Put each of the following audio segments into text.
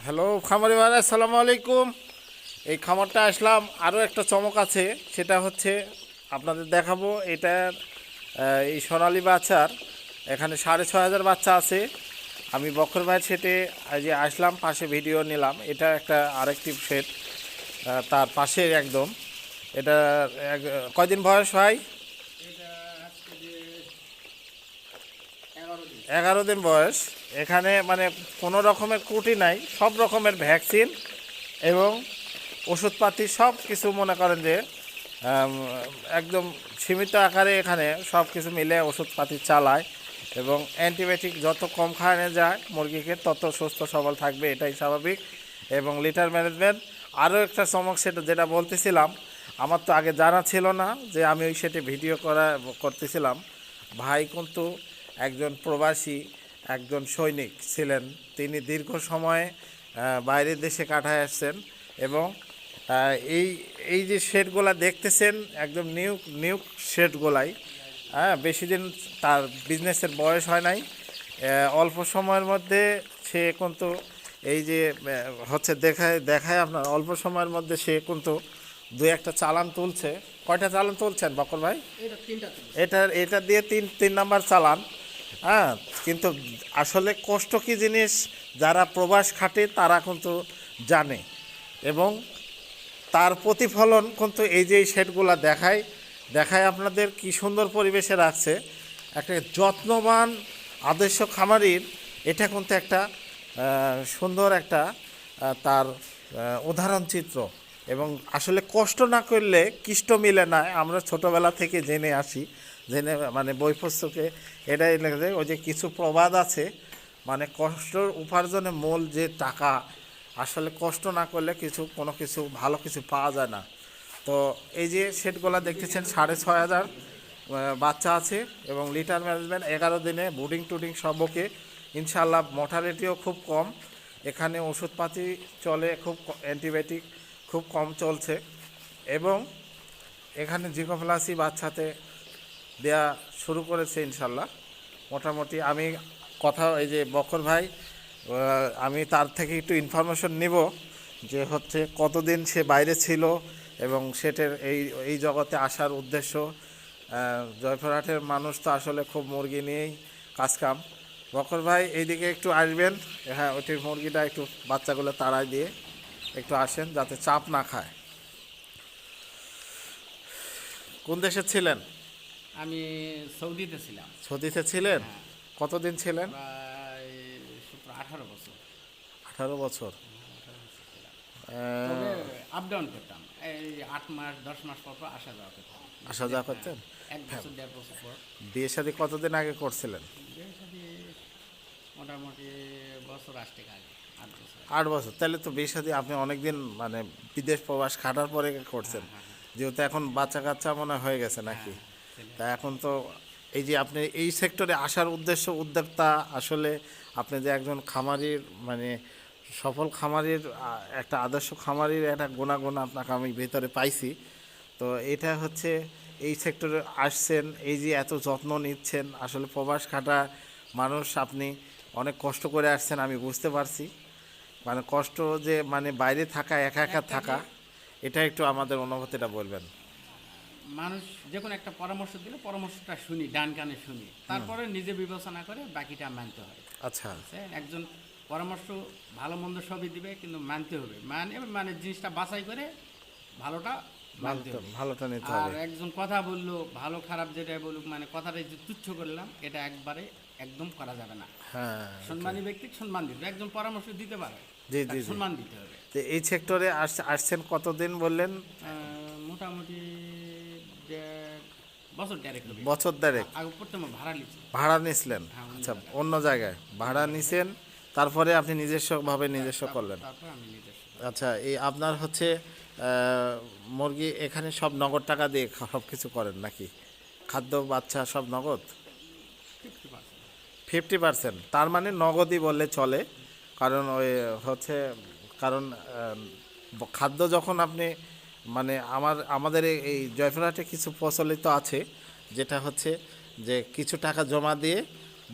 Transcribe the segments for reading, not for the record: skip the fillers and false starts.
Hello খামারি ভাই, আসসালামু আলাইকুম। এই খামারটা আসলাম, আরও একটা চমক আছে, সেটা হচ্ছে আপনাদের দেখাবো। এটার এই সোনালী বাচ্চার এখানে 6,500 বাচ্চা আছে। আমি বখর ভাইয়ের সেটে যে আসলাম, পাশে ভিডিও নিলাম। এটা একটা আরেকটি সেট, তার পাশে একদম। এটা কয়দিন বয়স হয়? এটা আজকে যে 11 দিন। 11 দিন বয়স। এখানে মানে কোনো রকমের ত্রুটি নাই, সব রকমের ভ্যাকসিন এবং ওষুধপাতি সব কিছু মনে করেন যে আম, একদম সীমিত আকারে এখানে সব কিছু মিলে ওষুধপাতি চালায় এবং অ্যান্টিবায়োটিক যত কম খাওয়ানো যায় মুরগিকে তত সুস্থ সবল থাকবে, এটাই স্বাভাবিক। এবং লিটার ম্যানেজমেন্ট আরও একটা চমক, সেটা যেটা বলতেছিলাম, আমার তো আগে জানা ছিল না যে আমি ওই সেটে ভিডিও করতেছিলাম। ভাই কিন্তু একজন প্রবাসী, একজন সৈনিক ছিলেন। তিনি দীর্ঘ সময় বাইরের দেশে কাটায় আসছেন এবং এই এই যে শেডগুলা দেখতেছেন একদম নিউ নিউ শেডগুলাই, হ্যাঁ, বেশি দিন তার বিজনেসের বয়স হয় নাই। অল্প সময়ের মধ্যে সে কিন্তু এই যে হচ্ছে দেখায় দেখায় আপনার অল্প সময়ের মধ্যে সে কিন্তু দুই একটা চালান তুলছে। কয়টা চালান তুলছেন বকর ভাই? এটা তিনটা ছিল। এটা দিয়ে তিন নাম্বার চালান। হ্যাঁ, কিন্তু আসলে কষ্ট কী জিনিস যারা প্রবাস খাটে তারা কিন্তু জানে এবং তার প্রতিফলন কিন্তু এই যে শেডগুলো দেখায় দেখায় আপনাদের কি সুন্দর পরিবেশে রাখছে। একটা যত্নবান আদর্শ খামারির এটা কিন্তু একটা সুন্দর একটা তার উদাহরণ চিত্র। এবং আসলে কষ্ট না করলে কিষ্ট মিলে না, আমরা ছোটোবেলা থেকে জেনে আসি, জেনে মানে বই পুস্তকে এটাই লেখা যায়। ওই যে কিছু প্রবাদ আছে, মানে কষ্টর উপার্জনে মূল যে টাকা, আসলে কষ্ট না করলে কোনো কিছু ভালো কিছু পাওয়া যায় না। তো এই যে সেটগুলো দেখতেছেন 6,500 বাচ্চা আছে এবং লিটার ম্যানেজমেন্ট 11 দিনে বুডিং টুডিং সব ওকে ইনশাল্লাহ। মর্টালিটিও খুব কম এখানে, ওষুধপাতি চলে খুব, অ্যান্টিবায়োটিক খুব কম চলছে এবং এখানে জিকোপ্লাসি বাচ্চাতে দেয়া শুরু করেছে ইনশাল্লাহ। মোটামুটি আমি কথা এই যে বকর ভাই, আমি তার থেকে একটু ইনফরমেশন নিব যে হচ্ছে কতদিন সে বাইরে ছিল এবং সেটের এই এই জগতে আসার উদ্দেশ্য। জয়পুরহাটের মানুষ তো আসলে খুব মুরগি নিয়েই কাজকাম। বকর ভাই এইদিকে একটু আসবেন, হ্যাঁ, ওইটির মুরগিটা একটু বাচ্চাগুলো তাড়াই দিয়ে একটু আসেন যাতে চাপ না খায়। কোন দেশে ছিলেন? আমি সৌদিতে ছিলাম। সৌদিতে ছিলেন? হ্যাঁ, কতদিন ছিলেন? প্রায় 18 বছর। 18 বছর। তবে আপ ডাউন করতাম, এই 8 মাস 10 মাস পর পর আসা যাওয়া করতাম। আসা যাওয়া করতেন? 1 বছর 1.5 বছর পর। বিয়ে শাদী কতদিন আগে করছিলেন? বিয়ে শাদী মোটামুটি বছর 8 আগে, 8 বছর। 8 বছর? তাহলে তো বিয়ে শাদী আপনি অনেকদিন মানে বিদেশ প্রবাস খাটার পরে করছেন, যেহেতু এখন বাচ্চা কাচ্চা মনে হয়ে গেছে নাকি? তা এখন তো এই যে আপনি এই সেক্টরে আসার উদ্দেশ্য উদ্যোক্তা, আসলে আপনি যে একজন খামারির মানে সফল খামারির একটা আদর্শ খামারির একটা গুণাগুণ আপনাকে আমি ভেতরে পাইছি। তো এটা হচ্ছে এই সেক্টরে আসছেন, এই যে এত যত্ন নিচ্ছেন, আসলে প্রবাস খাটা মানুষ, আপনি অনেক কষ্ট করে আসছেন, আমি বুঝতে পারছি। মানে কষ্ট যে মানে বাইরে থাকা, একা একা থাকা, এটা একটু আমাদের অনুভূতিটা বলবেন। মানুষ যে কোনো একটা পরামর্শ দিলে পরামর্শটা শুনি, ডান কানে শুনি, তারপরে নিজে বিবেচনা করে বাকিটা মানতে হয়। আচ্ছা। বুঝছেন? একজন পরামর্শ ভালো মন্দ সবই দিবে, কিন্তু মানতে হবে, মানে জিনিসটা বাছাই করে ভালোটা মানতে হবে। ভালোটা নিতে আর হবে। একজন কথা বললো, ভালো খারাপ যেটাই বলুক, মানে কথাটা যে তুচ্ছ করলাম, এটা একবারে একদম করা যাবে না। হ্যাঁ। সম্মানী ব্যক্তিকে সম্মান দিতে, একজন পরামর্শ দিতে পারে, জি জি তাকে জি। সম্মান দিতে হবে। তো এই সেক্টরে আসছেন কতদিন বললেন? মোটামুটি বছর দেড়েক হবে। বছর দেড়েক। আগে প্রথমে ভাড়া নিচ্ছি। ভাড়া নিছিলেন? হ্যাঁ, আচ্ছা, অন্য জায়গায় ভাড়া নিছেন, তারপরে আপনি নিজস্বভাবে নিজস্ব করলেন। তারপর আমি নিজস্ব আচ্ছা, এই আপনার হচ্ছে মুরগি এখানে সব নগদ টাকা দিয়ে সব কিছু করেন নাকি? খাদ্য বাচ্চা সব নগদ? 50%। 50%? তার মানে নগদই বললে চলে। কারণ ওই হচ্ছে, কারণ খাদ্য যখন আপনি মানে আমাদের এই জয়পুরহাটে কিছু প্রচলিত আছে, যেটা হচ্ছে যে কিছু টাকা জমা দিয়ে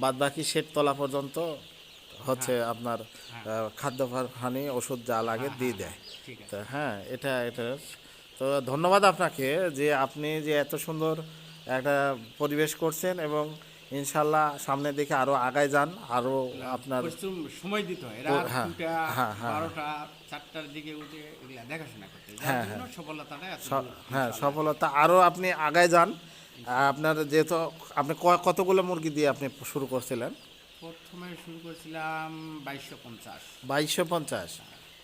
বাদবাকি শেড তোলা পর্যন্ত হচ্ছে আপনার খাদ্য পানি ওষুধ যা লাগে দিয়ে দেয়। ঠিক আছে। তো হ্যাঁ, এটা তো ধন্যবাদ আপনাকে যে আপনি যে এত সুন্দর একটা পরিবেশ করছেন এবং ইনশাল্লাহ সামনের দিকে আরও আগায় যান, আরও আপনার পরিশ্রম সময় দিতে হয়, ও, রাত হ্যাঁ, 2টা হ্যাঁ, হ্যাঁ। 12টা 4টার দিকে উঠে এগুলা দেখাশোনা করতে হয়, যার জন্য সফলতাটা এত দূর হ্যাঁ ইনশাআল্লাহ। সফলতা আরও আপনি আগায় যান। আপনার যেহেতু আপনি কতগুলো মুরগি দিয়ে আপনি শুরু করছিলেন? প্রথমে শুরু করেছিলাম 2250, 2250।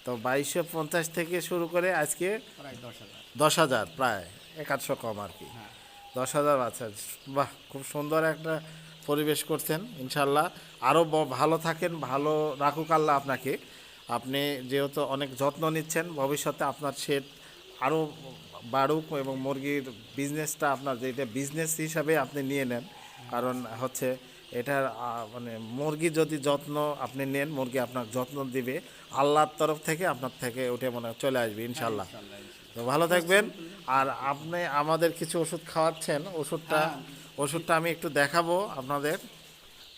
তো 2250 থেকে শুরু করে আজকে প্রায় 10,000। 10,000, প্রায় 1,800 কম আর কি। হ্যাঁ 10,000 বাচ্চা, বাহ, খুব সুন্দর একটা পরিবেশ করছেন। ইনশাল্লাহ আরও ভালো থাকেন, ভালো রাখুক আল্লাহ আপনাকে। আপনি যেহেতু অনেক যত্ন নিচ্ছেন, ভবিষ্যতে আপনার শেড আরও বাড়ুক এবং মুরগির বিজনেসটা আপনার যেটা বিজনেস হিসাবে আপনি নিয়ে নেন। কারণ হচ্ছে এটার মানে মুরগি যদি যত্ন আপনি নেন, মুরগি আপনার যত্ন দিবে, আল্লাহর তরফ থেকে আপনার থেকে ওটা মনে হয় চলে আসবে ইনশাল্লাহ। ইনশাআল্লাহ, ইনশাআল্লাহ। তো ভালো থাকবেন। আর আপনি আমাদের কিছু ওষুধ খাওয়াচ্ছেন, ওষুধটা আমি একটু দেখাবো আপনাদের।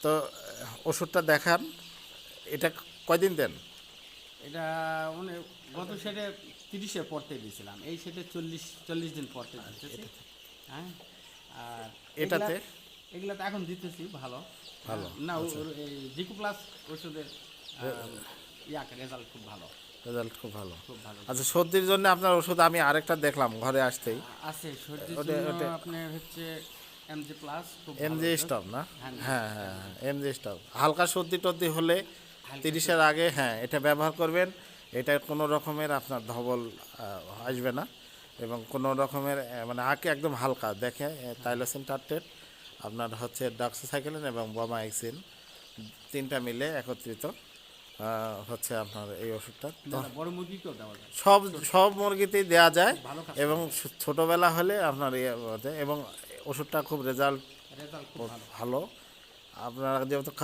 তো ওষুধটা দেখান, এটা কয়দিন দেন? এটা মানে গত সেটে 30-এ পড়তে দিয়েছিলাম, এই সেটে 40 দিন পড়তে দিতেছি। হ্যাঁ আর এটাতে? এগুলা তো এখন দিতেছি ভালো ভালো, না, জিকো প্লাস ওষুধের রেজাল্ট খুব ভালো, রেজাল্ট খুব ভালো। খুব ভালো আচ্ছা, সর্দির জন্য আপনার ওষুধ আমি আরেকটা দেখলাম ঘরে আসতেই, আছে। সর্দির ওটা- জন্য ওটা- আপনার হচ্ছে এমজি প্লাস, খুব এমজি ভালো স্টপ না? হ্যাঁ, হ্যাঁ হ্যাঁ হ্যাঁ, এমজি স্টপ। হালকা সর্দি টর্দি হলে 30-এর আগে হ্যাঁ এটা ব্যবহার করবেন। এটা কোনো রকমের আপনার ধবল আসবে না এবং কোনো রকমের মানে আঁকে একদম হালকা দেখে। টাইলোসিন টার্টেট আপনার হচ্ছে ডাক্সোসাইক্লিন এবং বোমাইক্সিন 3টা মিলে একত্রিত হচ্ছে আপনার এই ওষুধটা। তো বড় মুরগিকেও দেওয়া যায়, সব সব মুরগিতেই দেওয়া যায় ভালো কাজ এবং ছোটোবেলা হলে আপনার এবং ওষুধটা খুব রেজাল্ট রেজাল্ট খুব ভালো। ভালো। আপনারা যেহেতু